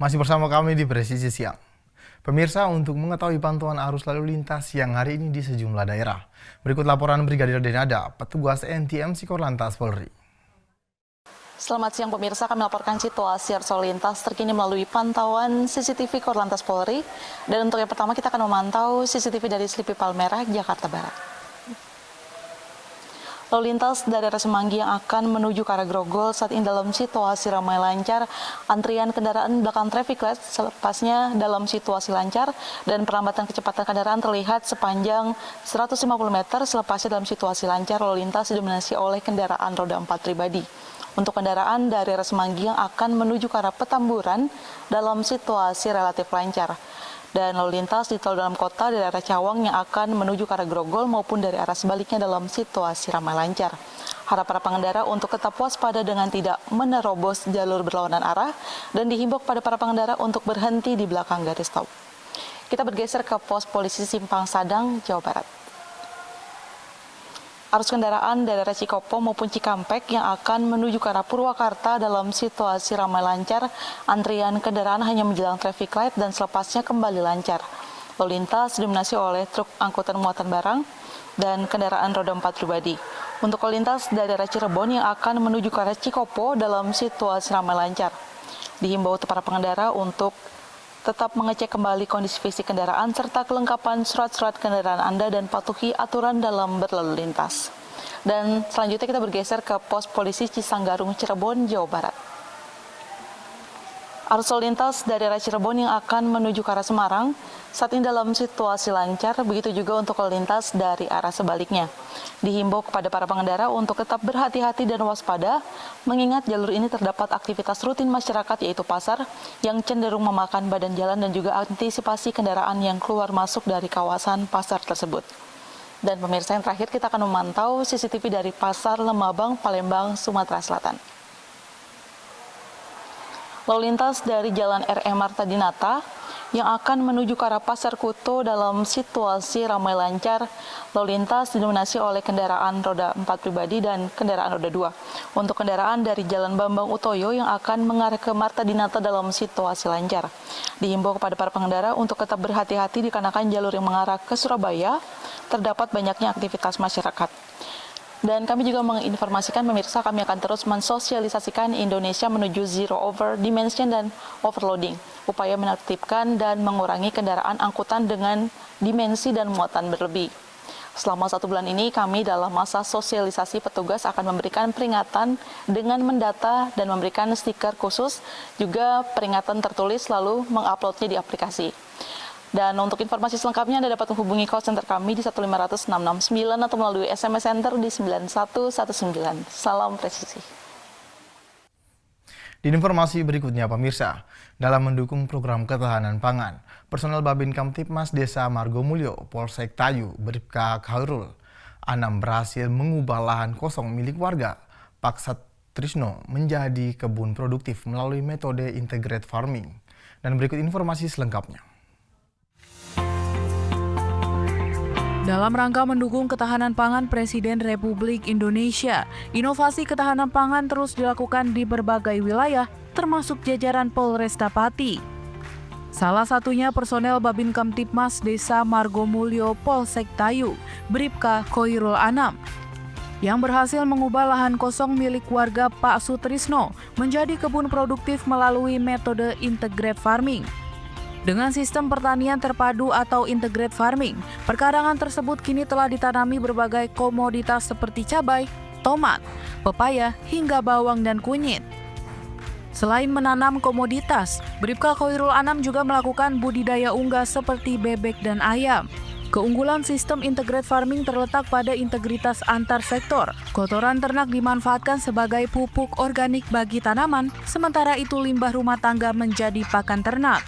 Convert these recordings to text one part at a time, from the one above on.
Masih bersama kami di Presisi Siang. Pemirsa, untuk mengetahui pantauan arus lalu lintas siang hari ini di sejumlah daerah. Berikut laporan Brigadir Denada, petugas NTMC Korlantas Polri. Selamat siang pemirsa, kami laporkan situasi arus lalu lintas terkini melalui pantauan CCTV Korlantas Polri. Dan untuk yang pertama kita akan memantau CCTV dari Slipi Palmerah, Jakarta Barat. Lalu lintas dari arah Semanggi yang akan menuju ke arah Grogol saat ini dalam situasi ramai lancar, antrian kendaraan belakang traffic light selepasnya dalam situasi lancar dan perlambatan kecepatan kendaraan terlihat sepanjang 150 meter selepasnya dalam situasi lancar. Lalu lintas didominasi oleh kendaraan roda 4 pribadi. Untuk kendaraan dari arah Semanggi yang akan menuju ke arah Petamburan dalam situasi relatif lancar. Dan lalu lintas di tol dalam kota dari arah Cawang yang akan menuju ke arah Grogol maupun dari arah sebaliknya dalam situasi ramai lancar. Harap para pengendara untuk tetap waspada dengan tidak menerobos jalur berlawanan arah dan dihimbau kepada para pengendara untuk berhenti di belakang garis stop. Kita bergeser ke pos polisi Simpang Sadang, Jawa Barat. Arus kendaraan dari arah Cikopo maupun Cikampek yang akan menuju ke arah Purwakarta dalam situasi ramai lancar, antrian kendaraan hanya menjelang traffic light dan selepasnya kembali lancar. Lalu lintas didominasi oleh truk angkutan muatan barang dan kendaraan roda 4 pribadi. Untuk lalu lintas dari arah Cirebon yang akan menuju ke arah Cikopo dalam situasi ramai lancar. Dihimbau para pengendara untuk tetap mengecek kembali kondisi fisik kendaraan serta kelengkapan surat-surat kendaraan Anda dan patuhi aturan dalam berlalu lintas. Dan selanjutnya kita bergeser ke pos polisi Cisanggarung, Cirebon, Jawa Barat. Arus lalu lintas dari arah Cirebon yang akan menuju ke arah Semarang saat ini dalam situasi lancar, begitu juga untuk lalu lintas dari arah sebaliknya. Dihimbau kepada para pengendara untuk tetap berhati-hati dan waspada, mengingat jalur ini terdapat aktivitas rutin masyarakat yaitu pasar yang cenderung memakan badan jalan dan juga antisipasi kendaraan yang keluar masuk dari kawasan pasar tersebut. Dan pemirsa yang terakhir kita akan memantau CCTV dari Pasar Lemabang, Palembang, Sumatera Selatan. Lalu lintas dari Jalan R.E. Marta Dinata yang akan menuju ke arah Pasar Kuto dalam situasi ramai lancar. Lalu lintas didominasi oleh kendaraan roda 4 pribadi dan kendaraan roda 2. Untuk kendaraan dari Jalan Bambang Utoyo yang akan mengarah ke Marta Dinata dalam situasi lancar. Dihimbau kepada para pengendara untuk tetap berhati-hati dikarenakan jalur yang mengarah ke Surabaya terdapat banyaknya aktivitas masyarakat. Dan kami juga menginformasikan pemirsa, kami akan terus mensosialisasikan Indonesia menuju zero over dimension dan overloading, upaya menertibkan dan mengurangi kendaraan angkutan dengan dimensi dan muatan berlebih. Selama 1 bulan ini kami dalam masa sosialisasi petugas akan memberikan peringatan dengan mendata dan memberikan stiker khusus, juga peringatan tertulis lalu menguploadnya di aplikasi. Dan untuk informasi selengkapnya Anda dapat menghubungi call center kami di 1500669 atau melalui SMS Center di 9119. Salam presisi. Di informasi berikutnya pemirsa, dalam mendukung program ketahanan pangan, personel Babin Kamtipmas Desa Margomulyo, Polsek Tayu, Bribka Khairul Anam berhasil mengubah lahan kosong milik warga Pak Satrisno menjadi kebun produktif melalui metode integrated farming. Dan berikut informasi selengkapnya. Dalam rangka mendukung ketahanan pangan Presiden Republik Indonesia, inovasi ketahanan pangan terus dilakukan di berbagai wilayah, termasuk jajaran Polresta Pati. Salah satunya personel Babin Kamtipmas Desa Margomulyo Polsek Tayu, Bribka Khairul Anam, yang berhasil mengubah lahan kosong milik warga Pak Sutrisno menjadi kebun produktif melalui metode integrated farming. Dengan sistem pertanian terpadu atau integrated farming, perkarangan tersebut kini telah ditanami berbagai komoditas seperti cabai, tomat, pepaya, hingga bawang dan kunyit. Selain menanam komoditas, Bribka Khairul Anam juga melakukan budidaya unggas seperti bebek dan ayam. Keunggulan sistem integrated farming terletak pada integritas antar sektor. Kotoran ternak dimanfaatkan sebagai pupuk organik bagi tanaman, sementara itu limbah rumah tangga menjadi pakan ternak.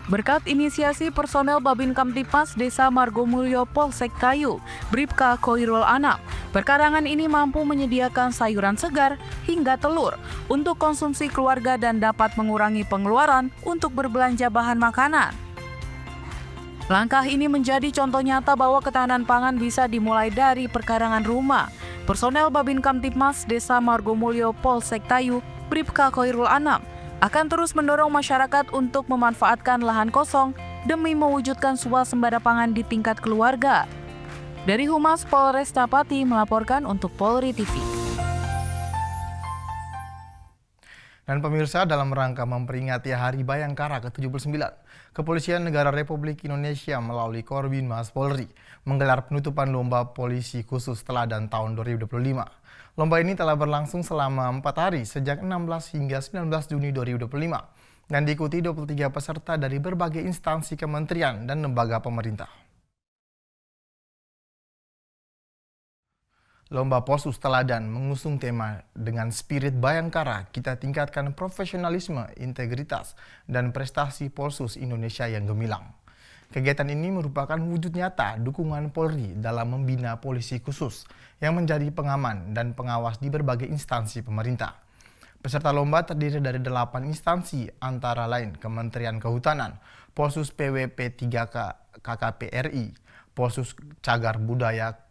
Berkat inisiasi personel Babin Kamtipmas Desa Margomulyo Polsek Tayu, Bribka Khairul Anam, perkarangan ini mampu menyediakan sayuran segar hingga telur untuk konsumsi keluarga dan dapat mengurangi pengeluaran untuk berbelanja bahan makanan. Langkah ini menjadi contoh nyata bahwa ketahanan pangan bisa dimulai dari perkarangan rumah. Personel Babin Kamtipmas Desa Margomulyo Polsek Tayu, Bribka Khairul Anam, akan terus mendorong masyarakat untuk memanfaatkan lahan kosong demi mewujudkan swasembada pangan di tingkat keluarga. Dari Humas Polresta Pati melaporkan untuk Polri TV. Dan pemirsa, dalam rangka memperingati Hari Bayangkara ke-79, Kepolisian Negara Republik Indonesia melalui Korbinmas Polri menggelar penutupan lomba polisi khusus teladan tahun 2025. Lomba ini telah berlangsung selama 4 hari sejak 16 hingga 19 Juni 2025 dan diikuti 23 peserta dari berbagai instansi kementerian dan lembaga pemerintah. Lomba Polsus Teladan mengusung tema dengan spirit Bayangkara, kita tingkatkan profesionalisme, integritas, dan prestasi Polsus Indonesia yang gemilang. Kegiatan ini merupakan wujud nyata dukungan Polri dalam membina polisi khusus yang menjadi pengaman dan pengawas di berbagai instansi pemerintah. Peserta lomba terdiri dari 8 instansi antara lain Kementerian Kehutanan, Polsus PWP 3K KKP RI, Polsus Cagar Budaya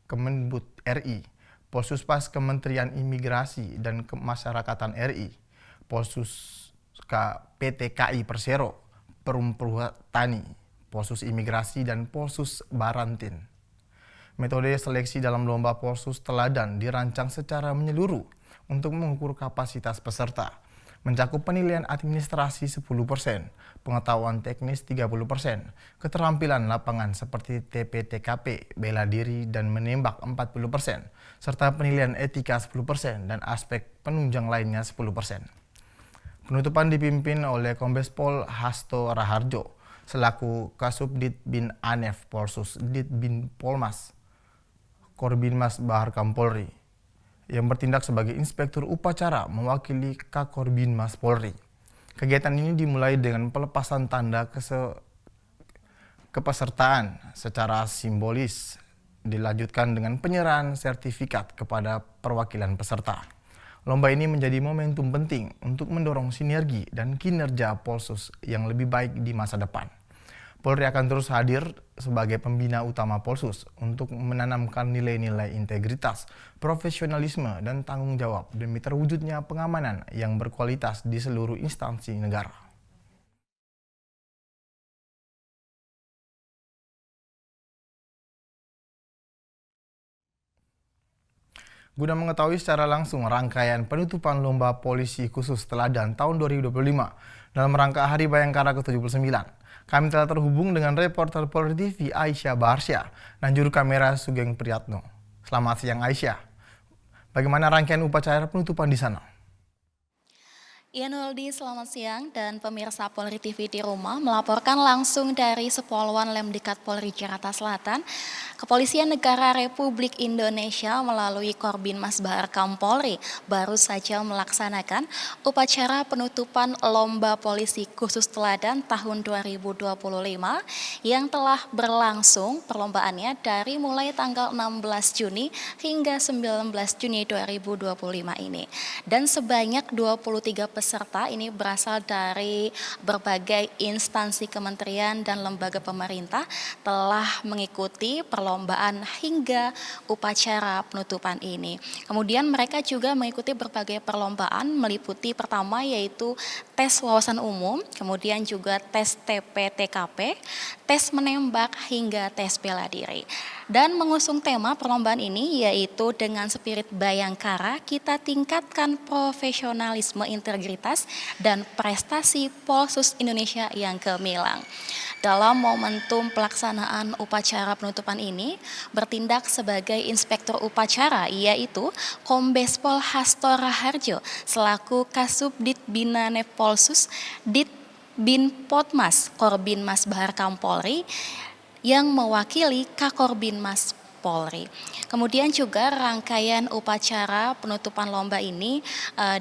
Kemenbud RI, Polsuspas Kementerian Imigrasi dan Kemasyarakatan RI, Polsus PT KI Persero, Perum Perhutani, Polsus Imigrasi, dan Polsus Barantin. Metode seleksi dalam lomba Polsus Teladan dirancang secara menyeluruh untuk mengukur kapasitas peserta, mencakup penilaian administrasi 10%, pengetahuan teknis 30%, keterampilan lapangan seperti TP-TKP, bela diri dan menembak 40%, serta penilaian etika 10% dan aspek penunjang lainnya 10%. Penutupan dipimpin oleh Kombes Pol Hasto Raharjo selaku Kasubdit Bin Anef Polsus Dit Bin Polmas Korbinmas Baharkam Polri yang bertindak sebagai inspektur upacara mewakili Kakorbinmas Polri. Kegiatan ini dimulai dengan pelepasan tanda kepesertaan secara simbolis, dilanjutkan dengan penyerahan sertifikat kepada perwakilan peserta. Lomba ini menjadi momentum penting untuk mendorong sinergi dan kinerja Polsus yang lebih baik di masa depan. Polri akan terus hadir sebagai pembina utama Polsus untuk menanamkan nilai-nilai integritas, profesionalisme, dan tanggung jawab demi terwujudnya pengamanan yang berkualitas di seluruh instansi negara. Guna mengetahui secara langsung rangkaian penutupan lomba polisi khusus teladan tahun 2025 dalam rangka Hari Bayangkara ke-79, kami telah terhubung dengan reporter Polri TV Aisyah Baharsya dan juru kamera Sugeng Priyatno. Selamat siang Aisyah. Bagaimana rangkaian upacara penutupan di sana? Iya Nuldi, selamat siang dan pemirsa Polri TV di rumah melaporkan langsung dari Sepoluan Lemdikat Polri Jakarta Selatan. Kepolisian Negara Republik Indonesia melalui Korbinmas Baharkam Polri baru saja melaksanakan upacara penutupan Lomba Polisi Khusus Teladan tahun 2025 yang telah berlangsung perlombaannya dari mulai tanggal 16 Juni hingga 19 Juni 2025 ini. Dan sebanyak 23 peserta ini berasal dari berbagai instansi kementerian dan lembaga pemerintah telah mengikuti perlombaan hingga upacara penutupan ini. Kemudian mereka juga mengikuti berbagai perlombaan meliputi pertama yaitu tes wawasan umum, kemudian juga tes TP-TKP, tes menembak hingga tes bela diri. Dan mengusung tema perlombaan ini yaitu dengan spirit Bayangkara, kita tingkatkan profesionalisme, integritas, dan prestasi Polsus Indonesia yang gemilang. Dalam momentum pelaksanaan upacara penutupan ini, bertindak sebagai inspektur upacara yaitu Kombes Pol Hasto Raharjo selaku Kasubdit Binane Polsus Dit Bin Potmas Korbinmas Baharkam Polri yang mewakili Kakorbinmas Polri. Kemudian juga rangkaian upacara penutupan lomba ini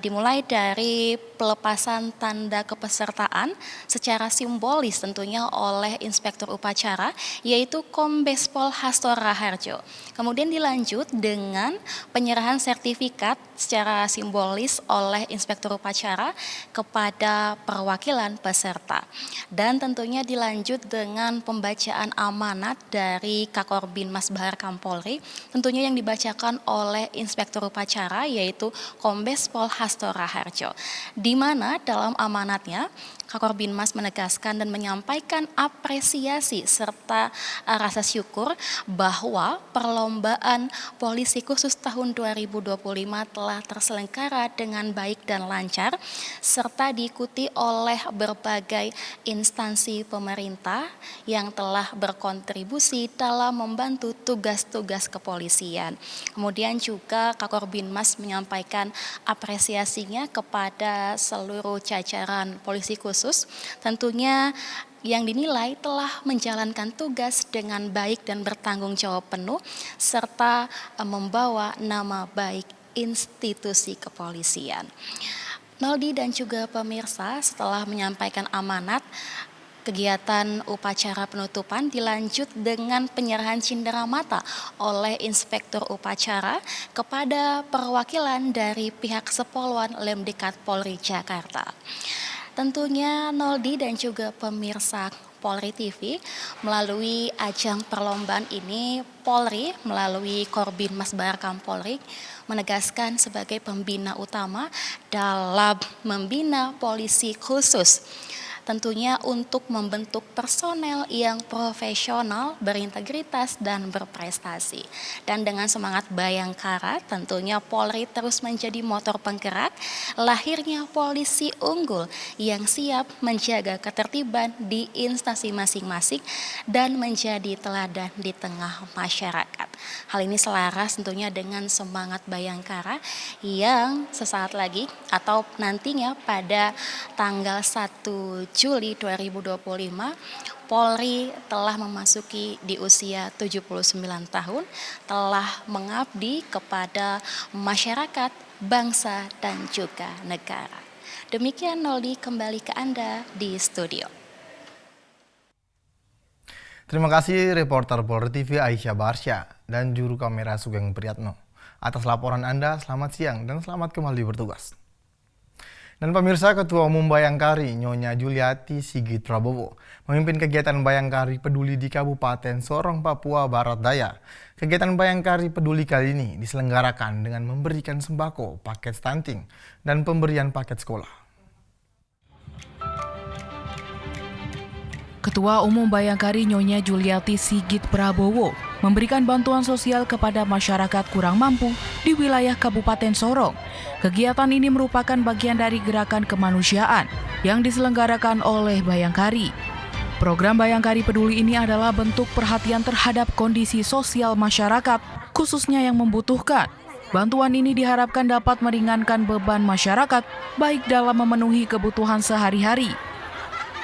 dimulai dari pelepasan tanda kepesertaan secara simbolis tentunya oleh inspektur upacara yaitu Kombes Pol Hasto Raharjo. Kemudian dilanjut dengan penyerahan sertifikat secara simbolis oleh inspektur upacara kepada perwakilan peserta. Dan tentunya dilanjut dengan pembacaan amanat dari Kakorbinmas Baharkam Polri tentunya yang dibacakan oleh Inspektur Upacara yaitu Kombes Pol Hasto Raharjo, di mana dalam amanatnya Kakor Binmas menegaskan dan menyampaikan apresiasi serta rasa syukur bahwa perlombaan polisi khusus tahun 2025 telah terselenggara dengan baik dan lancar serta diikuti oleh berbagai instansi pemerintah yang telah berkontribusi dalam membantu tugas-tugas kepolisian. Kemudian juga Kakor Binmas menyampaikan apresiasinya kepada seluruh jajaran polisi khusus, tentunya yang dinilai telah menjalankan tugas dengan baik dan bertanggung jawab penuh serta membawa nama baik institusi kepolisian. Naldi dan juga pemirsa, setelah menyampaikan amanat, kegiatan upacara penutupan dilanjut dengan penyerahan cindera mata oleh Inspektur Upacara kepada perwakilan dari pihak Sepolwan Lemdikat Polri Jakarta. Tentunya Noldi dan juga pemirsa Polri TV, melalui ajang perlombaan ini Polri melalui Korbinmas Barkam Polri menegaskan sebagai pembina utama dalam membina polisi khusus. Tentunya untuk membentuk personel yang profesional, berintegritas, dan berprestasi. Dan dengan semangat Bayangkara, tentunya Polri terus menjadi motor penggerak lahirnya polisi unggul yang siap menjaga ketertiban di instansi masing-masing dan menjadi teladan di tengah masyarakat. Hal ini selaras tentunya dengan semangat Bayangkara yang sesaat lagi atau nantinya pada tanggal 1 Juli 2025, Polri telah memasuki di usia 79 tahun, telah mengabdi kepada masyarakat, bangsa, dan juga negara. Demikian Noldi, kembali ke Anda di studio. Terima kasih reporter Polri TV Aisyah Barsya dan juru kamera Sugeng Priyatno. Atas laporan Anda, selamat siang dan selamat kembali bertugas. Dan pemirsa, Ketua Umum Bayangkari Nyonya Juliati Sigit Prabowo memimpin kegiatan Bayangkari Peduli di Kabupaten Sorong, Papua Barat Daya. Kegiatan Bayangkari Peduli kali ini diselenggarakan dengan memberikan sembako, paket stunting, dan pemberian paket sekolah. Ketua Umum Bayangkari Nyonya Juliati Sigit Prabowo memberikan bantuan sosial kepada masyarakat kurang mampu di wilayah Kabupaten Sorong. Kegiatan ini merupakan bagian dari gerakan kemanusiaan yang diselenggarakan oleh Bayangkari. Program Bayangkari Peduli ini adalah bentuk perhatian terhadap kondisi sosial masyarakat, khususnya yang membutuhkan. Bantuan ini diharapkan dapat meringankan beban masyarakat, baik dalam memenuhi kebutuhan sehari-hari,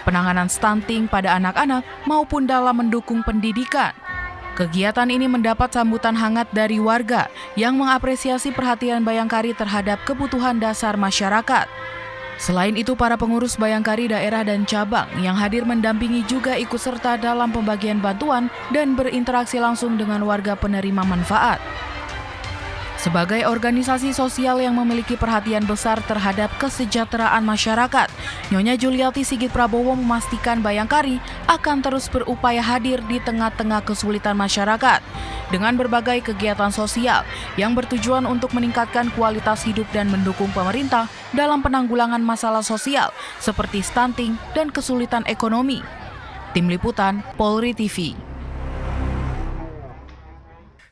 penanganan stunting pada anak-anak, maupun dalam mendukung pendidikan. Kegiatan ini mendapat sambutan hangat dari warga yang mengapresiasi perhatian Bayangkari terhadap kebutuhan dasar masyarakat. Selain itu, para pengurus Bayangkari daerah dan cabang yang hadir mendampingi juga ikut serta dalam pembagian bantuan dan berinteraksi langsung dengan warga penerima manfaat. Sebagai organisasi sosial yang memiliki perhatian besar terhadap kesejahteraan masyarakat, Nyonya Juliati Sigit Prabowo memastikan Bayangkari akan terus berupaya hadir di tengah-tengah kesulitan masyarakat dengan berbagai kegiatan sosial yang bertujuan untuk meningkatkan kualitas hidup dan mendukung pemerintah dalam penanggulangan masalah sosial seperti stunting dan kesulitan ekonomi. Tim Liputan Polri TV.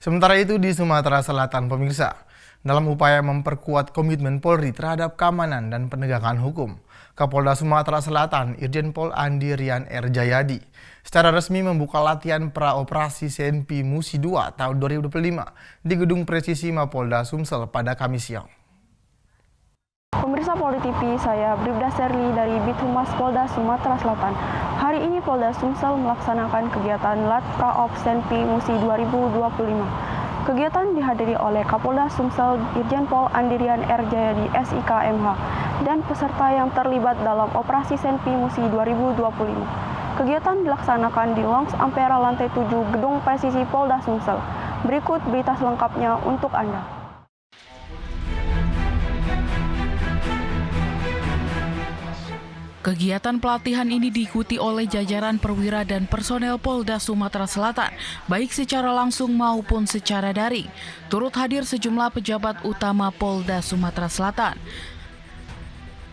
Sementara itu di Sumatera Selatan, pemirsa, dalam upaya memperkuat komitmen Polri terhadap keamanan dan penegakan hukum, Kapolda Sumatera Selatan Irjen Pol Andi Rian R. Jayadi secara resmi membuka latihan pra-operasi CNP Musi 2 tahun 2025 di Gedung Presisi Mapolda Sumsel pada Kamis siang. Pemirsa Polri TV, saya Bribda Serli dari Bithumas Polda Sumatera Selatan. Hari ini Polda Sumsel melaksanakan kegiatan Lat Praop CNP Musi 2025. Kegiatan dihadiri oleh Kapolda Sumsel Irjen Pol Andi Rian R. Jayadi SIK MH dan peserta yang terlibat dalam operasi CNP Musi 2025. Kegiatan dilaksanakan di Lounge Ampera lantai 7 Gedung Presisi Polda Sumsel. Berikut berita selengkapnya untuk Anda. Kegiatan pelatihan ini diikuti oleh jajaran perwira dan personel Polda Sumatera Selatan, baik secara langsung maupun secara daring. Turut hadir sejumlah pejabat utama Polda Sumatera Selatan.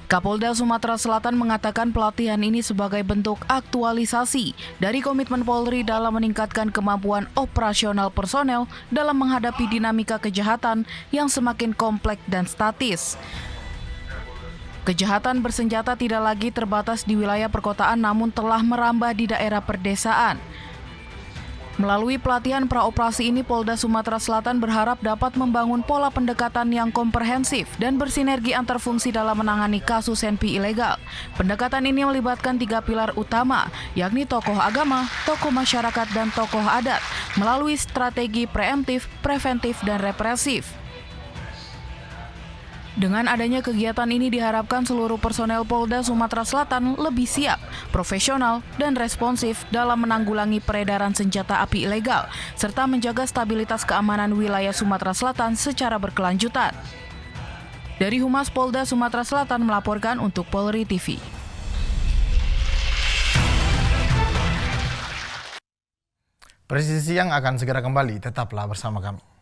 Kapolda Sumatera Selatan mengatakan pelatihan ini sebagai bentuk aktualisasi dari komitmen Polri dalam meningkatkan kemampuan operasional personel dalam menghadapi dinamika kejahatan yang semakin kompleks dan statis. Kejahatan bersenjata tidak lagi terbatas di wilayah perkotaan namun telah merambah di daerah perdesaan. Melalui pelatihan praoperasi ini, Polda Sumatera Selatan berharap dapat membangun pola pendekatan yang komprehensif dan bersinergi antar fungsi dalam menangani kasus NP ilegal. Pendekatan ini melibatkan 3 pilar utama, yakni tokoh agama, tokoh masyarakat, dan tokoh adat, melalui strategi preemptif, preventif, dan represif. Dengan adanya kegiatan ini diharapkan seluruh personel Polda Sumatera Selatan lebih siap, profesional, dan responsif dalam menanggulangi peredaran senjata api ilegal, serta menjaga stabilitas keamanan wilayah Sumatera Selatan secara berkelanjutan. Dari Humas Polda Sumatera Selatan melaporkan untuk Polri TV. Presisi Siang akan segera kembali, tetaplah bersama kami.